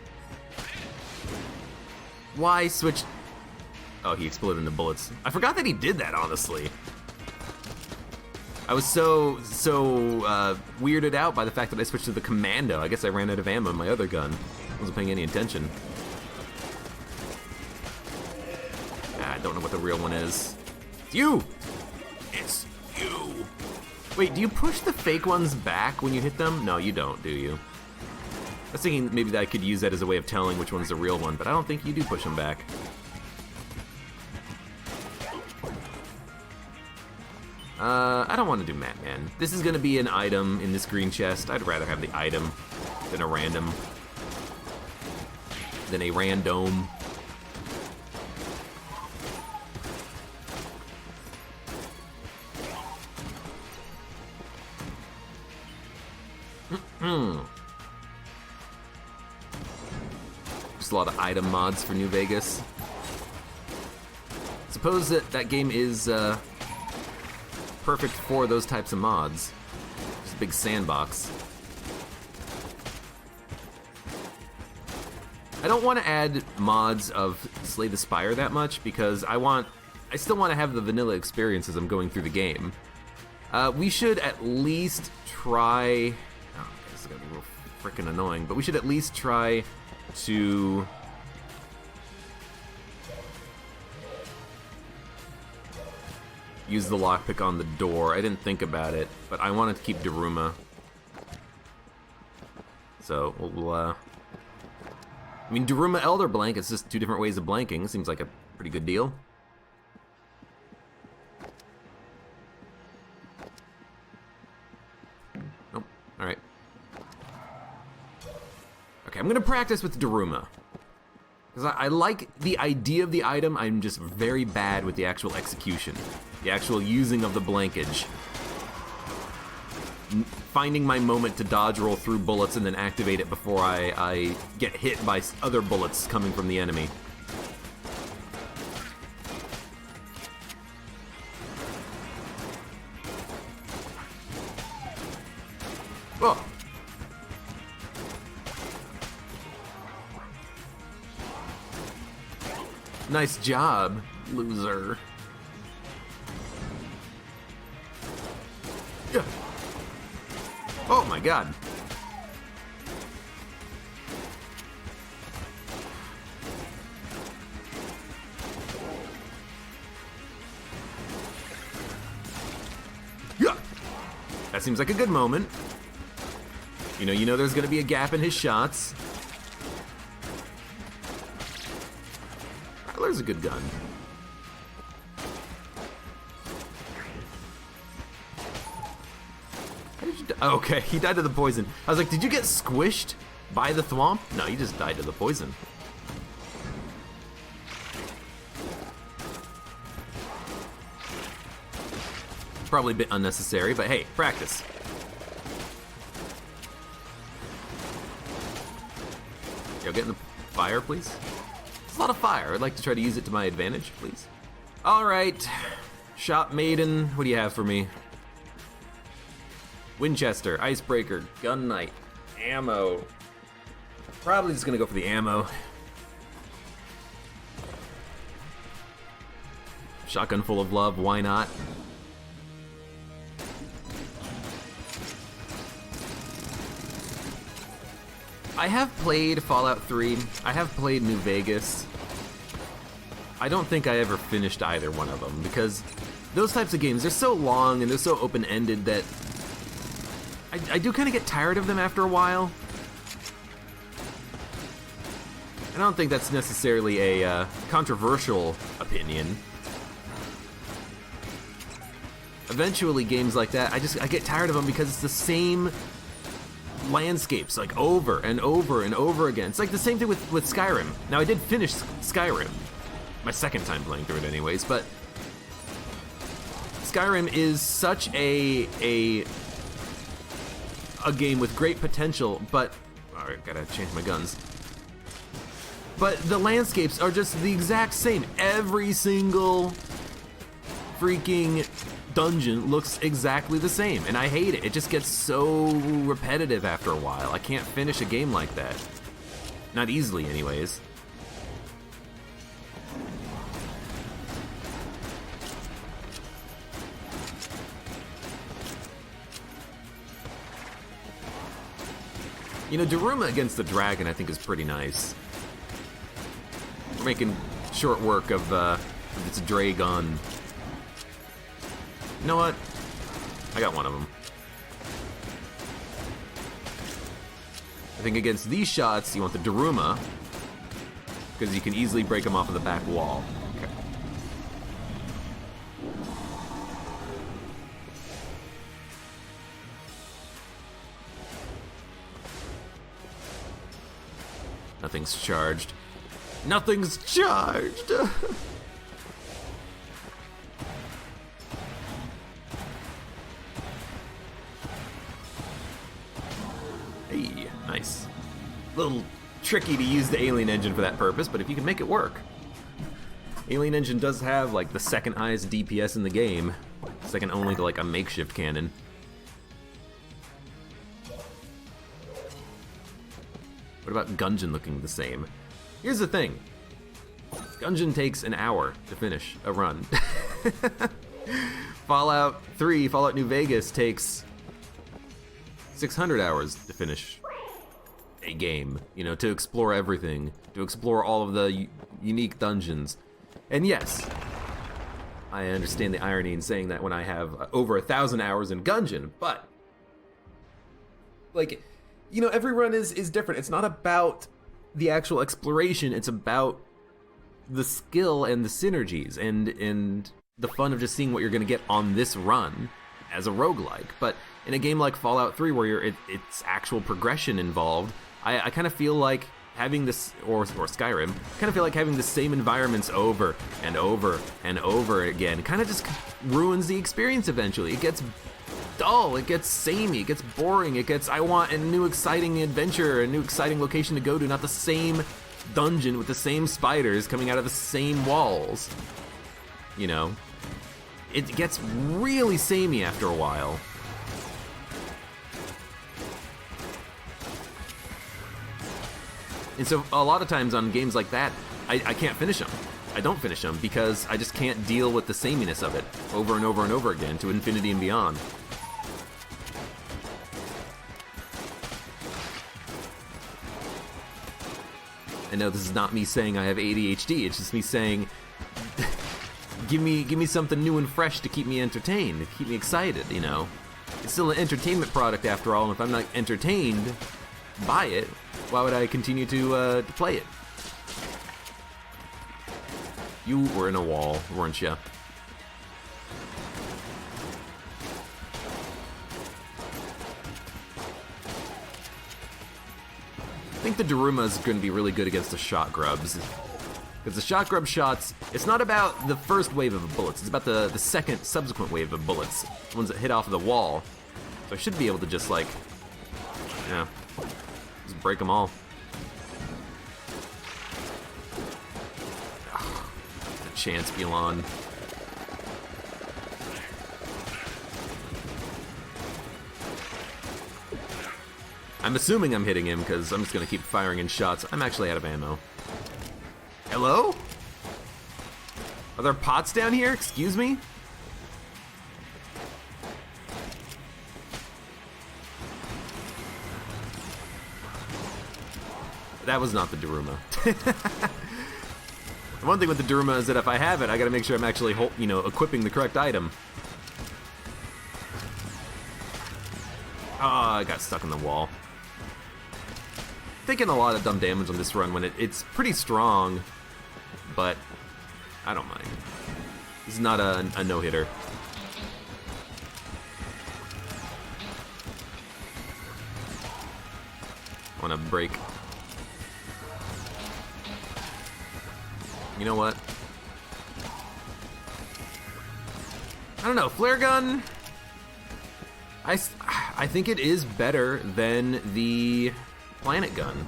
Why switch... Oh, he exploded into bullets. I forgot that he did that, honestly. I was so weirded out by the fact that I switched to the Commando. I guess I ran out of ammo in my other gun. Wasn't paying any attention. I don't know what the real one is. It's you! It's you! Wait, do you push the fake ones back when you hit them? No, you don't, do you? I was thinking maybe that I could use that as a way of telling which one's the real one, but I don't think you do push them back. I don't want to do Matman. This is going to be an item in this green chest. I'd rather have the item than a random. Than a random. Just a lot of item mods for New Vegas. Suppose that game is perfect for those types of mods. Just a big sandbox. I don't want to add mods of Slay the Spire that much because I still want to have the vanilla experience as I'm going through the game. We should at least try... Oh, this is gonna be real freaking annoying, but we should at least try to... use the lockpick on the door. I didn't think about it, but I wanted to keep Daruma. So, we'll, I mean, Daruma Elder Blank, it's just 2 different ways of blanking. It seems like a pretty good deal. Nope. Alright. Okay, I'm gonna practice with Daruma. Because I like the idea of the item, I'm just very bad with the actual execution. The actual using of the blankage. Finding my moment to dodge roll through bullets and then activate it before I get hit by other bullets coming from the enemy. Oh! Nice job, loser. Yeah. Oh my god. Yeah. That seems like a good moment. You know there's gonna be a gap in his shots. There's a good gun. Okay, he died to the poison. I was like, did you get squished by the thwomp? No, you just died to the poison. Probably a bit unnecessary, but hey, practice. Yo, get in the fire, please. It's a lot of fire. I'd like to try to use it to my advantage, please. All right, Shop Maiden, what do you have for me? Winchester, Icebreaker, Gun Knight, ammo. Probably just gonna go for the ammo. Shotgun full of love, why not? I have played Fallout 3, I have played New Vegas. I don't think I ever finished either one of them because those types of games, they're so long and they're so open-ended that I do kind of get tired of them after a while. I don't think that's necessarily a controversial opinion. Eventually, games like that, I get tired of them because it's the same landscapes, like over and over and over again. It's like the same thing with Skyrim. Now, I did finish Skyrim, my second time playing through it anyways, but Skyrim is such a game with great potential, but alright, gotta change my guns. But the landscapes are just the exact same. Every single freaking dungeon looks exactly the same, and I hate it. It just gets so repetitive after a while. I can't finish a game like that. Not easily, anyways. You know, Daruma against the dragon, I think, is pretty nice. We're making short work of its Dragon. You know what? I got one of them. I think against these shots, you want the Daruma, because you can easily break them off of the back wall. Okay. Nothing's charged. Nothing's charged! Hey, nice. A little tricky to use the Alien Engine for that purpose, but if you can make it work. Alien Engine does have, like, the second highest DPS in the game. Second only to, like, a makeshift cannon. What about Gungeon looking the same? Here's the thing. Gungeon takes an hour to finish a run. Fallout 3, Fallout New Vegas takes 600 hours to finish a game. You know, to explore everything. To explore all of the unique dungeons. And yes, I understand the irony in saying that when I have over 1,000 hours in Gungeon, but like, you know, every run is different. It's not about the actual exploration, it's about the skill and the synergies and the fun of just seeing what you're gonna get on this run as a roguelike. But in a game like Fallout 3 where it's actual progression involved, I kind of feel like having this, or Skyrim, kind of feel like having the same environments over and over and over again kind of just ruins the experience eventually. It gets dull, it gets samey, it gets boring, it gets, I want a new exciting adventure, a new exciting location to go to, not the same dungeon with the same spiders coming out of the same walls. You know? It gets really samey after a while. And so a lot of times on games like that, I can't finish them. I don't finish them because I just can't deal with the sameness of it over and over and over again to infinity and beyond. I know this is not me saying I have ADHD, it's just me saying give me something new and fresh to keep me entertained, to keep me excited, you know? It's still an entertainment product after all, and if I'm not entertained by it, why would I continue to play it? You were in a wall, weren't you? I think the Daruma is going to be really good against the shot grubs. Because the shot grub shots, it's not about the first wave of bullets, it's about the second subsequent wave of bullets. The ones that hit off of the wall. So I should be able to just like, yeah, just break them all. Ugh, a chance, Elon. I'm assuming I'm hitting him because I'm just going to keep firing in shots. I'm actually out of ammo. Hello? Are there pots down here? Excuse me? That was not the Daruma. The one thing with the Daruma is that if I have it, I gotta make sure I'm actually, equipping the correct item. Ah, I got stuck in the wall. Taking a lot of dumb damage on this run when it's pretty strong, but I don't mind. This is not a no-hitter. I wanna break. You know what? I don't know, flare gun. I think it is better than the planet gun.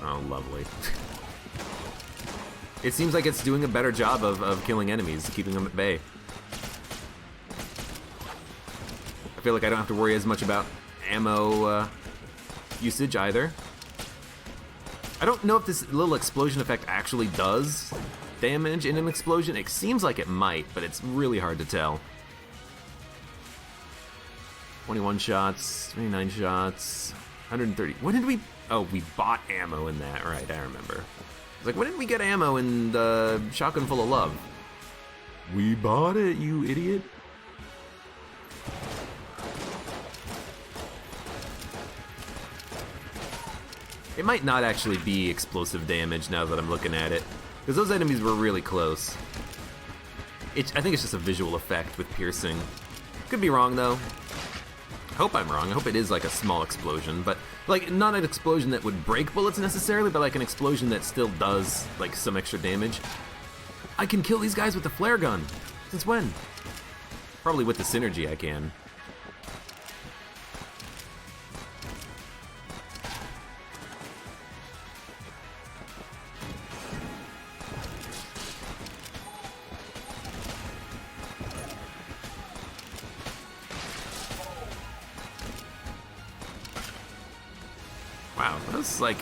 Oh, lovely. It seems like it's doing a better job of killing enemies, keeping them at bay. I feel like I don't have to worry as much about ammo usage either. I don't know if this little explosion effect actually does damage in an explosion. It seems like it might, but it's really hard to tell. 21 shots, 29 shots, 130. What did we... Oh, we bought ammo in that. Right, I remember. I was like, when did we get ammo in the Shotgun Full of Love? We bought it, you idiot. It might not actually be explosive damage now that I'm looking at it, because those enemies were really close. I think it's just a visual effect with piercing. Could be wrong, though. I hope I'm wrong. I hope it is like a small explosion, but like not an explosion that would break bullets necessarily, but like an explosion that still does like some extra damage. I can kill these guys with the flare gun. Since when? Probably with the synergy I can. Wow, that's like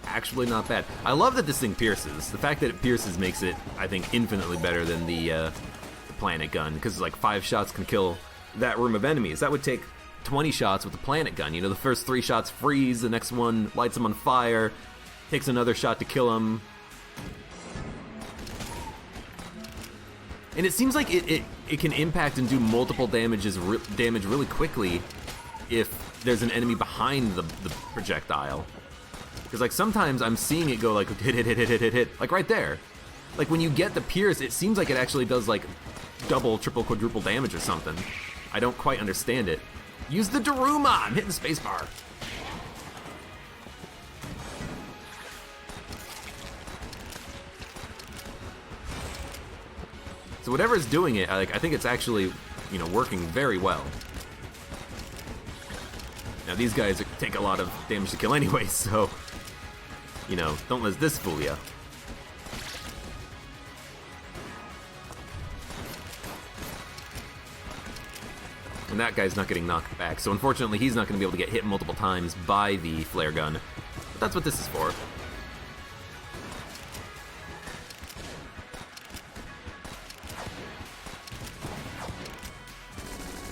actually not bad. I love that this thing pierces. The fact that it pierces makes it, I think, infinitely better than the planet gun, because like 5 shots can kill that room of enemies. That would take 20 shots with the planet gun. You know, the first 3 shots freeze, the next one lights them on fire, takes another shot to kill them. And it seems like it can impact and do multiple damage really quickly if there's an enemy behind the projectile. Because like sometimes I'm seeing it go like hit, like right there. Like when you get the pierce, it seems like it actually does like double, triple, quadruple damage or something. I don't quite understand it. Use the Daruma! I'm hitting the spacebar. So whatever is doing it, I think it's actually, you know, working very well. Now these guys take a lot of damage to kill anyway, so, you know, don't let this fool ya. And that guy's not getting knocked back, so unfortunately he's not going to be able to get hit multiple times by the flare gun. But that's what this is for.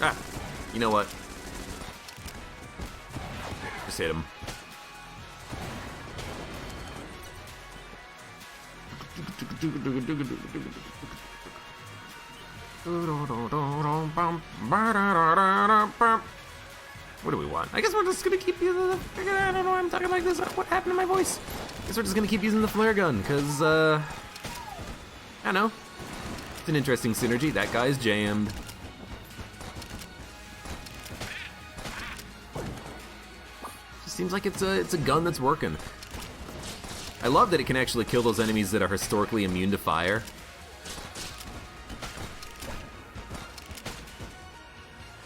Ah, you know what? Just hit him. What do we want? I guess we're just gonna keep using the... I don't know why I'm talking like this. What happened to my voice? I guess we're just gonna keep using the flare gun, because, I don't know. It's an interesting synergy. That guy's jammed. Just seems like it's a gun that's working. I love that it can actually kill those enemies that are historically immune to fire.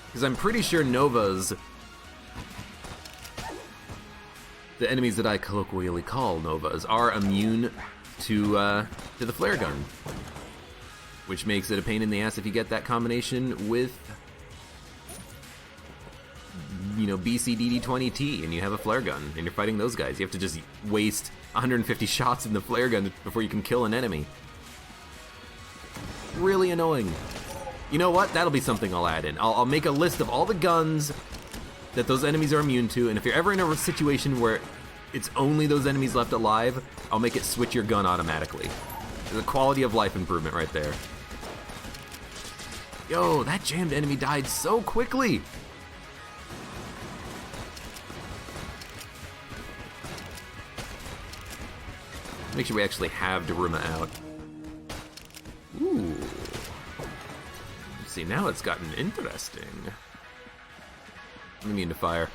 Because I'm pretty sure Novas, the enemies that I colloquially call Novas, are immune to the flare gun. Which makes it a pain in the ass if you get that combination with, you know, BCDD20T and you have a flare gun and you're fighting those guys. You have to just waste 150 shots in the flare gun before you can kill an enemy. Really annoying. You know what? That'll be something I'll add in. I'll make a list of all the guns that those enemies are immune to, and if you're ever in a situation where it's only those enemies left alive, I'll make it switch your gun automatically. There's a quality of life improvement right there. Yo, that jammed enemy died so quickly! Make sure we actually have Daruma out. Ooh. See, now it's gotten interesting. I'm immune to fire.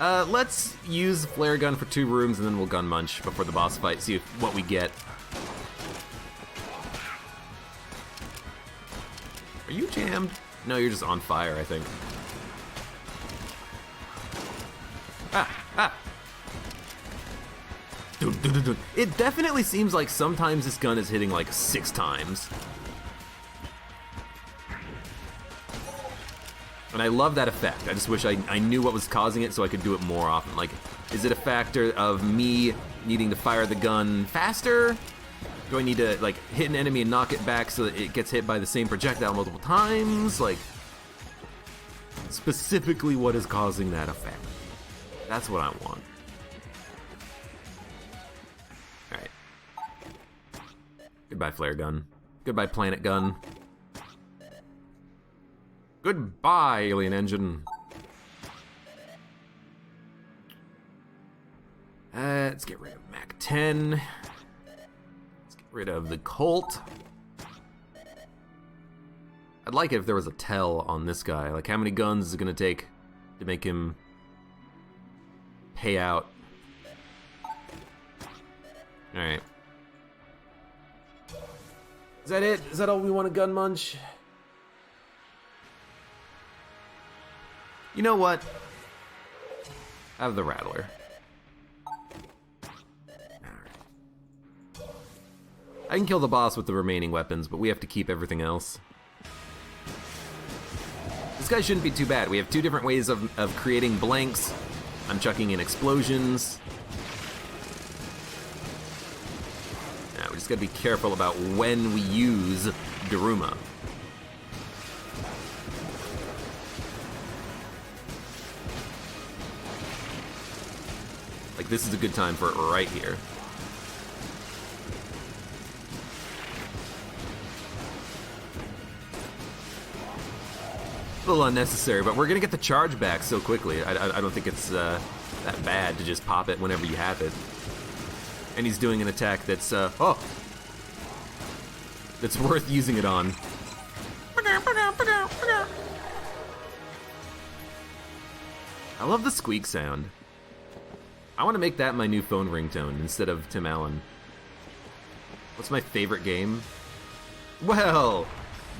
Let's use flare gun for 2 rooms and then we'll gun munch before the boss fight, see what we get. Are you jammed? No, you're just on fire, I think. Ah! It definitely seems like sometimes this gun is hitting like 6 times. And I love that effect. I just wish I knew what was causing it so I could do it more often. Like, is it a factor of me needing to fire the gun faster? Do I need to, like, hit an enemy and knock it back so that it gets hit by the same projectile multiple times? Like, specifically what is causing that effect? That's what I want. Alright. Goodbye, flare gun. Goodbye, planet gun. Goodbye, alien engine. Let's get rid of Mac 10. Let's get rid of the Colt. I'd like it if there was a tell on this guy. Like, how many guns is it gonna take to make him pay out? Alright. Is that it? Is that all we want to gun munch? You know what? Have the Rattler. Alright. I can kill the boss with the remaining weapons, but we have to keep everything else. This guy shouldn't be too bad. We have 2 different ways of creating blanks. I'm chucking in explosions. Now, we just gotta be careful about when we use Daruma. Like, this is a good time for it right here. A little unnecessary, but we're gonna get the charge back so quickly. I don't think it's that bad to just pop it whenever you have it. And he's doing an attack that's, that's worth using it on. I love the squeak sound. I want to make that my new phone ringtone instead of Tim Allen. What's my favorite game? Well,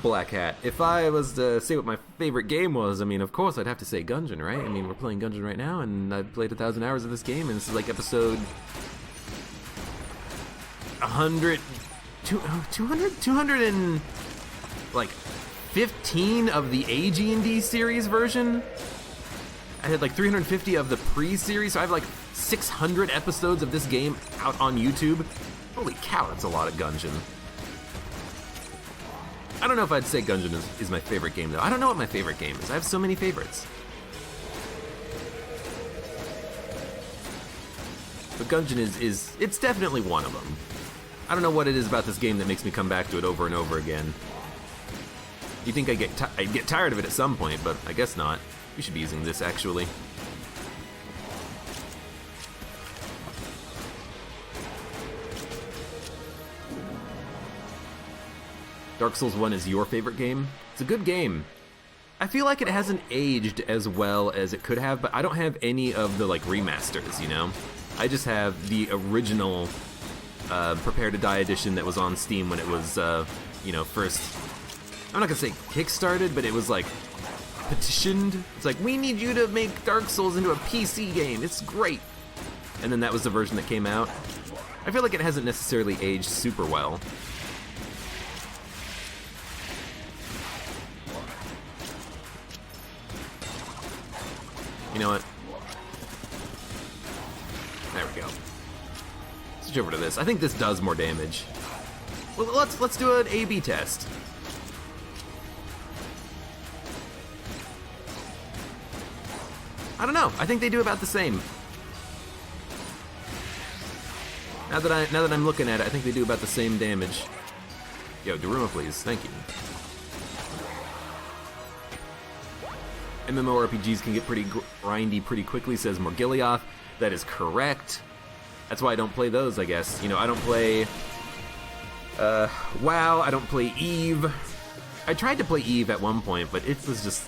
Black Hat. If I was to say what my favorite game was, I mean, of course I'd have to say Gungeon, right? I mean, we're playing Gungeon right now, and I've played 1,000 hours of this game, and this is like episode 100, 200 and like 15 of the AG&D series version. I had like 350 of the pre-series, so I have like 600 episodes of this game out on YouTube. Holy cow, that's a lot of Gungeon. I don't know if I'd say Gungeon is my favorite game, though. I don't know what my favorite game is. I have so many favorites. But Gungeon is it's definitely one of them. I don't know what it is about this game that makes me come back to it over and over again. You think I'd get tired of it at some point, but I guess not. We should be using this, actually. Dark Souls 1 is your favorite game? It's a good game. I feel like it hasn't aged as well as it could have, but I don't have any of the like remasters, you know? I just have the original Prepare to Die edition that was on Steam when it was, you know, first, I'm not gonna say kickstarted, but it was like petitioned. It's like, we need you to make Dark Souls into a PC game. It's great. And then that was the version that came out. I feel like it hasn't necessarily aged super well. You know what? There we go. Switch over to this. I think this does more damage. Well, let's do an A/B test. I don't know. I think they do about the same. Now that I'm looking at it, I think they do about the same damage. Yo, Daruma, please. Thank you. MMORPGs can get pretty grindy pretty quickly, says Morgilioth. That is correct. That's why I don't play those, I guess. You know, I don't play WoW, I don't play EVE. I tried to play EVE at one point, but it was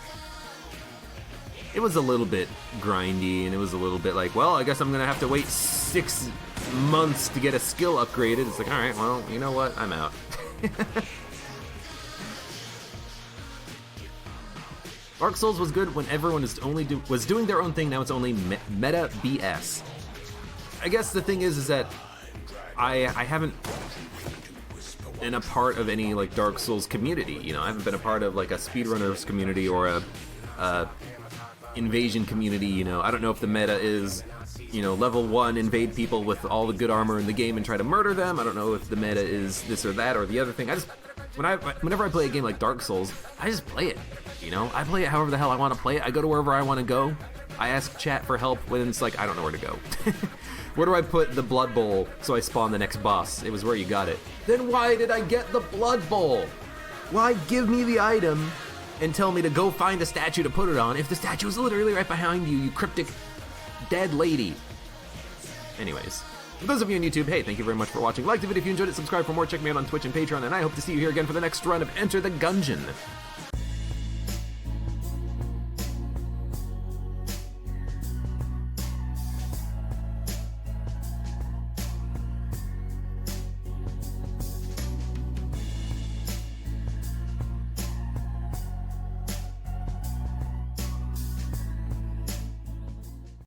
a little bit grindy, and it was a little bit like, well, I guess I'm gonna have to wait 6 months to get a skill upgraded. It's like, alright, well, you know what? I'm out. Dark Souls was good when everyone was doing their own thing. Now it's only meta BS. I guess the thing is that I haven't been a part of any like Dark Souls community. You know, I haven't been a part of like a speedrunners community or a invasion community. You know, I don't know if the meta is, you know, level 1 invade people with all the good armor in the game and try to murder them. I don't know if the meta is this or that or the other thing. Whenever I play a game like Dark Souls, I just play it. You know, I play it however the hell I want to play it. I go to wherever I want to go. I ask chat for help when it's like, I don't know where to go. Where do I put the Blood Bowl so I spawn the next boss? It was where you got it. Then why did I get the Blood Bowl? Why give me the item and tell me to go find a statue to put it on if the statue is literally right behind you, you cryptic dead lady? Anyways. For those of you on YouTube, hey, thank you very much for watching. Like the video if you enjoyed it, subscribe for more, check me out on Twitch and Patreon, and I hope to see you here again for the next run of Enter the Gungeon.